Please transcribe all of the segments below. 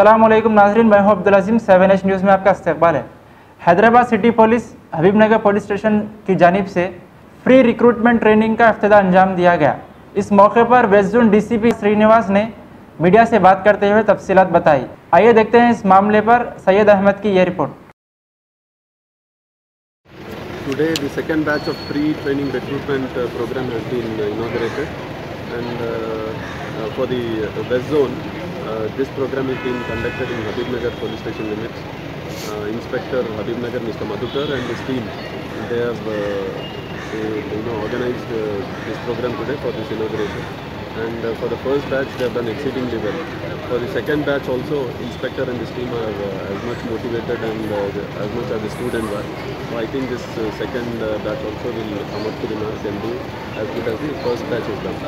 अस्सलामुअलैकुम नाज़रीन, मैं हूं अब्दुल अज़ीम। 7H न्यूज़ में आपका इस्तकबाल है। Hyderabad city police Habibnagar police station की जानिब से फ्री रिक्रूटमेंट ट्रेनिंग का इफ्तिताह अंजाम दिया गया। इस मौके पर वेस्ट जोन डीसीपी श्रीनिवास ने मीडिया से बात करते हुए तफसीलात बताई। आइए देखते हैं इस मामले पर सैयद अहमद की ये report. Today the second batch of pre-training recruitment program has been inaugurated, and for the West Zone this program is being conducted in Habibnagar police station limits. Inspector Habibnagar Mr. Madhukar and his team, they have organized this program today for this inauguration, and for the first batch they have done exceedingly well. For the second batch also, Inspector and his team are as much motivated and as much as the students are. So I think this second batch also will come up to the mark and do as good as the first batch is done.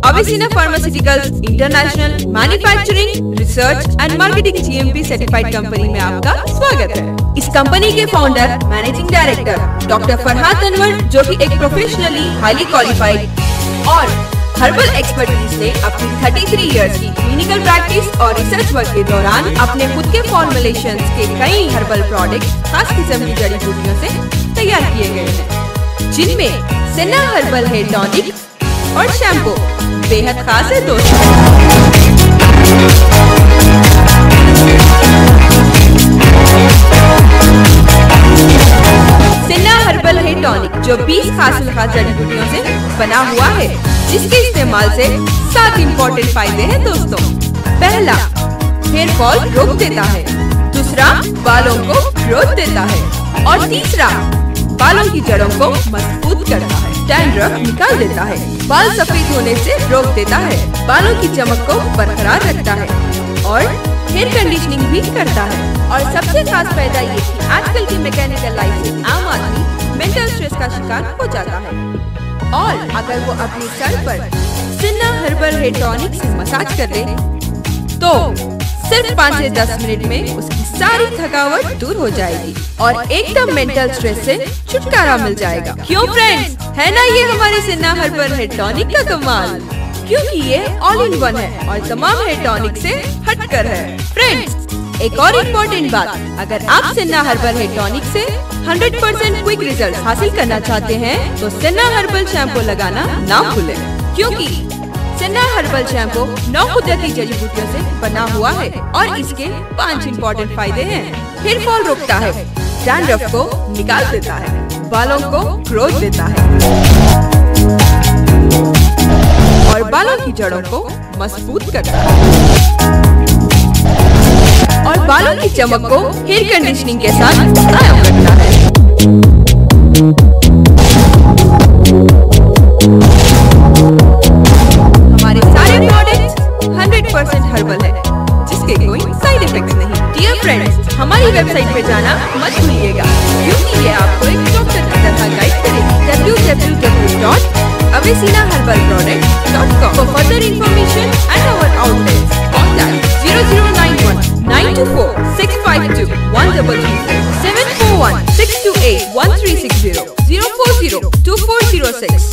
Avicenna Pharmaceuticals International Manufacturing Research and Marketing GMP certified company में आपका स्वागत है। इस company के founder managing director doctor Farhad Anwar, जो कि एक professionally highly qualified और हर्बल एक्सपर्टीज से अपनी 33 इयर्स की क्लिनिकल प्रैक्टिस और रिसर्च वर्क के दौरान अपने खुद के फॉर्मुलेशंस के कई हर्बल प्रोडक्ट खास किस्म की जड़ी बूटियों से तैयार किए गए हैं, जिनमें सेना हर्बल हेयर टॉनिक और शैम्पू बेहद खास है दोस्तों। सेना हर्बल हेयर टॉनिक जो 20 खास जड़ी बूटियों से बना हुआ है, जिसके इस्तेमाल से 7 इम्पोर्टेंट फायदे हैं दोस्तों। पहला, हेयर फॉल रोक देता है। दूसरा, बालों को ग्रोथ देता है। और तीसरा, बालों की जड़ों को मजबूत करता है, डैंड्रफ निकाल देता है, बाल सफेद होने से रोक देता है, बालों की चमक को बरकरार रखता है और हेयर कंडीशनिंग भी करता है। और सबसे खास फायदा ये कि आजकल की मैकेनिकल लाइफ से आम आदमी मेंटल स्ट्रेस का शिकार हो जाता है, और अगर वो अपने सर पर सेना हर्बल हेयर टॉनिक से मसाज कर ले तो सिर्फ 5 से 10 मिनट में उसकी सारी थकावट दूर हो जाएगी और एकदम मेंटल स्ट्रेस से छुटकारा मिल जाएगा। क्यों फ्रेंड्स, है ना ये हमारे सेना हर्बल हेयर टॉनिक का कमाल? क्योंकि ये ऑल इन वन है और तमाम हेयर टॉनिक से हटकर है। फ्रेंड्स, एक और इम्पोर्टेंट बात, अगर आप सेना हर्बल हेयर टॉनिक से 100% क्विक रिजल्ट हासिल करना चाहते हैं तो सेना हर्बल शैम्पू लगाना ना भूलें, क्योंकि सेना हर्बल शैम्पू 9 कुदरती जड़ी बूटियों से बना हुआ है और इसके 5 इम्पोर्टेंट फायदे हैं। हेयर फॉल रोकता है, डैंड्रफ को निकाल देता है, बालों को ग्रोथ देता है और बालों की जड़ों को मजबूत करता है और बालों की चमक को हेयर कंडीशनिंग के साथ कायम रखता है। हमारे सारे प्रोडक्ट्स 100% हर्बल है, जिसके कोई साइड इफेक्ट्स नहीं। डियर फ्रेंड्स, हमारी वेबसाइट पे जाना मत भूलिएगा, क्योंकि ये आपको एक डॉक्टर की तरह गाइड करेगी। www.avicennaherbalproducts.com For further information and our outlets, contact 0091 924 652 133 741 628 1360 040 2406